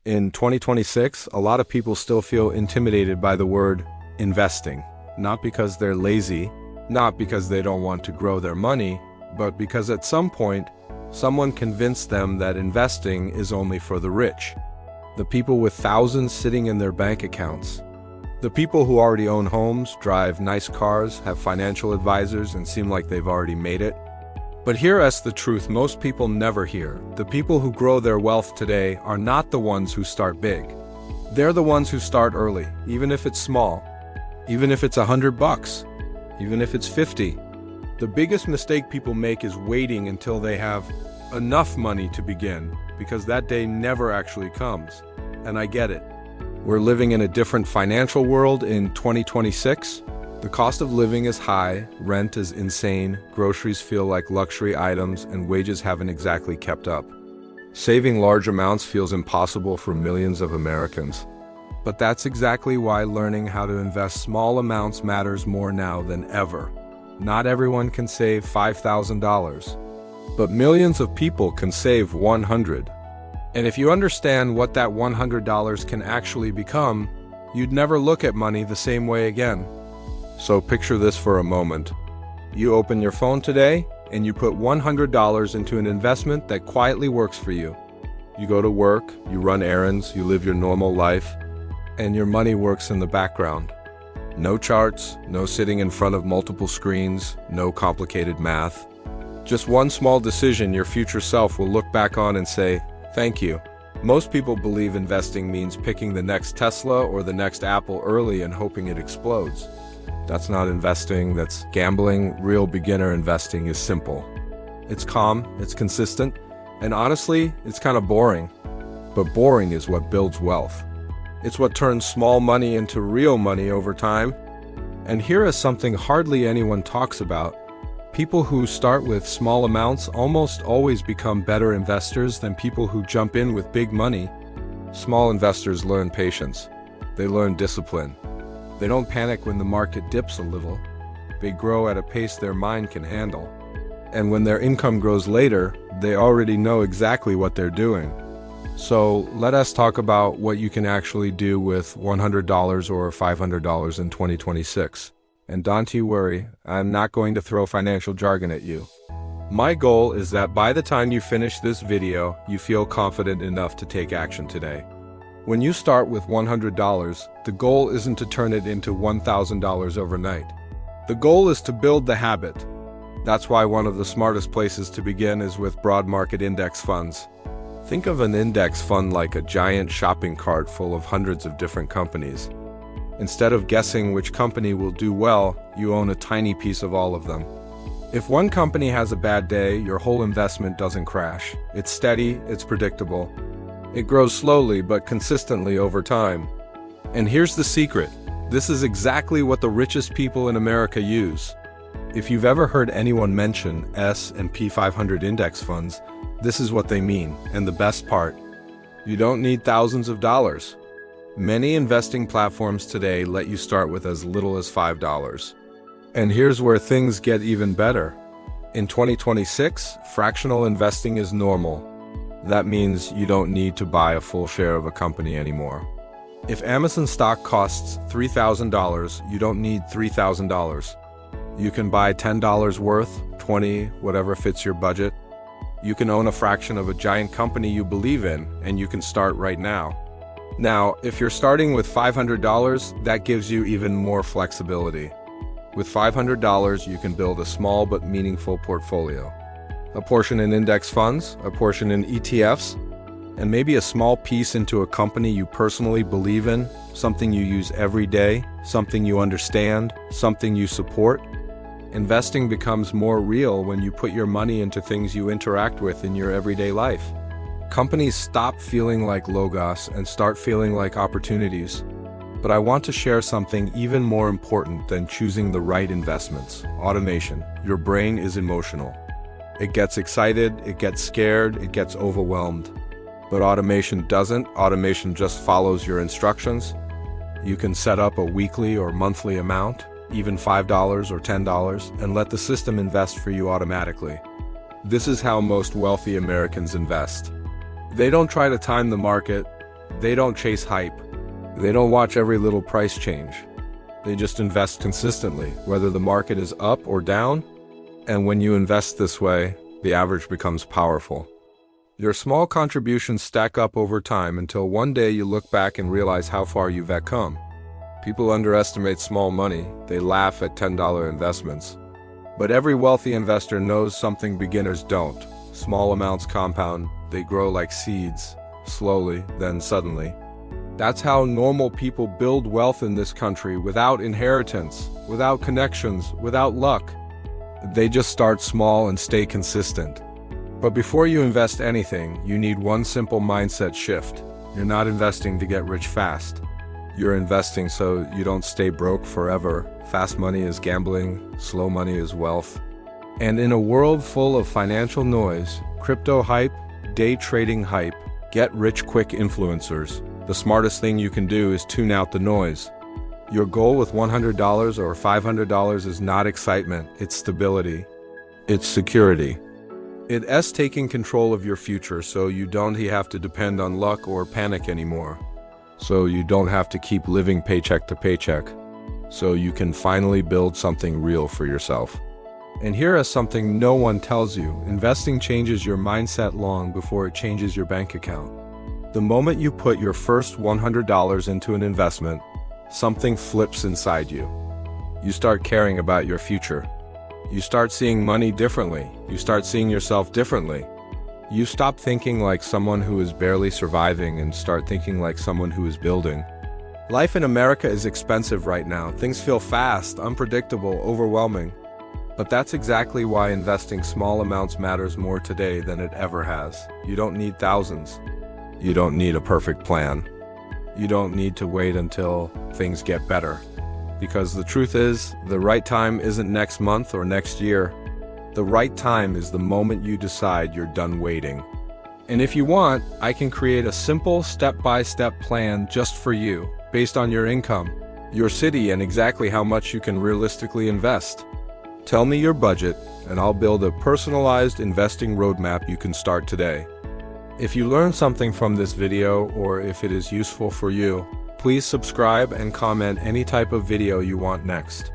In 2026, a lot of people still feel intimidated by the word investing, not because they're lazy, not because they don't want to grow their money, but because at some point, someone convinced them that investing is only for the rich. The people with thousands sitting in their bank accounts. The people who already own homes, drive nice cars, have financial advisors, and seem like they've already made it. But here's the truth most people never hear. The people who grow their wealth today are not the ones who start big. They're the ones who start early, even if it's small, even if it's $100, even if it's 50. The biggest mistake people make is waiting until they have enough money to begin, because that day never actually comes. And I get it. We're living in a different financial world in 2026. The cost of living is high, rent is insane, groceries feel like luxury items, and wages haven't exactly kept up. Saving large amounts feels impossible for millions of Americans. But that's exactly why learning how to invest small amounts matters more now than ever. Not everyone can save $5,000, but millions of people can save $100. And if you understand what that $100 can actually become, you'd never look at money the same way again. So picture this for a moment. You open your phone today and you put $100 into an investment that quietly works for you. You go to work, you run errands, you live your normal life, and your money works in the background. No charts, no sitting in front of multiple screens, no complicated math. Just one small decision your future self will look back on and say, "Thank you." Most people believe investing means picking the next Tesla or the next Apple early and hoping it explodes. That's not investing, that's gambling. Real beginner investing is simple. It's calm, it's consistent, and honestly, it's kind of boring. But boring is what builds wealth. It's what turns small money into real money over time. And here is something hardly anyone talks about. People who start with small amounts almost always become better investors than people who jump in with big money. Small investors learn patience. They learn discipline. They don't panic when the market dips a little. They grow at a pace their mind can handle. And when their income grows later, they already know exactly what they're doing. So let us talk about what you can actually do with $100 or $500 in 2026. And don't you worry, I'm not going to throw financial jargon at you. My goal is that by the time you finish this video, you feel confident enough to take action today. When you start with $100, the goal isn't to turn it into $1,000 overnight. The goal is to build the habit. That's why one of the smartest places to begin is with broad market index funds. Think of an index fund like a giant shopping cart full of hundreds of different companies. Instead of guessing which company will do well, you own a tiny piece of all of them. If one company has a bad day, your whole investment doesn't crash. It's steady, it's predictable. It grows slowly but consistently over time. And here's the secret. This is exactly what the richest people in America use. If you've ever heard anyone mention S&P 500 index funds, this is what they mean. And the best part, you don't need thousands of dollars. Many investing platforms today let you start with as little as $5. And here's where things get even better. In 2026, fractional investing is normal. That means you don't need to buy a full share of a company anymore. If Amazon stock costs $3,000, you don't need $3,000. You can buy $10 worth, $20, whatever fits your budget. You can own a fraction of a giant company you believe in, and you can start right now. Now, if you're starting with $500, that gives you even more flexibility. With $500, you can build a small but meaningful portfolio. A portion in index funds, a portion in ETFs, and maybe a small piece into a company you personally believe in, something you use every day, something you understand, something you support. Investing becomes more real when you put your money into things you interact with in your everyday life. Companies stop feeling like logos and start feeling like opportunities. But I want to share something even more important than choosing the right investments: automation. Your brain is emotional. It gets excited, it gets scared, it gets overwhelmed. But automation doesn't. Automation just follows your instructions. You can set up a weekly or monthly amount, even $5 or $10, and let the system invest for you automatically. This is how most wealthy Americans invest. They don't try to time the market. They don't chase hype. They don't watch every little price change. They just invest consistently, whether the market is up or down. And when you invest this way, the average becomes powerful. Your small contributions stack up over time until one day you look back and realize how far you've come. People underestimate small money. They laugh at $10 investments. But every wealthy investor knows something beginners don't. Small amounts compound. They grow like seeds, slowly, then suddenly. That's how normal people build wealth in this country, without inheritance, without connections, without luck. They just start small and stay consistent. But before you invest anything, you need one simple mindset shift. You're not investing to get rich fast. You're investing so you don't stay broke forever. Fast money is gambling, slow money is wealth. And in a world full of financial noise, crypto hype, day trading hype, get rich quick influencers, the smartest thing you can do is tune out the noise. Your goal with $100 or $500 is not excitement, it's stability. It's security. It's taking control of your future so you don't have to depend on luck or panic anymore. So you don't have to keep living paycheck to paycheck. So you can finally build something real for yourself. And here is something no one tells you. Investing changes your mindset long before it changes your bank account. The moment you put your first $100 into an investment, something flips inside you. You start caring about your future. You start seeing money differently. You start seeing yourself differently. You stop thinking like someone who is barely surviving and start thinking like someone who is building. Life in America is expensive right now. Things feel fast, unpredictable, overwhelming. But that's exactly why investing small amounts matters more today than it ever has. You don't need thousands. You don't need a perfect plan. You don't need to wait until things get better. Because the truth is, the right time isn't next month or next year. The right time is the moment you decide you're done waiting. And if you want, I can create a simple step-by-step plan just for you, based on your income, your city, and exactly how much you can realistically invest. Tell me your budget, and I'll build a personalized investing roadmap you can start today. If you learned something from this video, or if it is useful for you, please subscribe and comment any type of video you want next.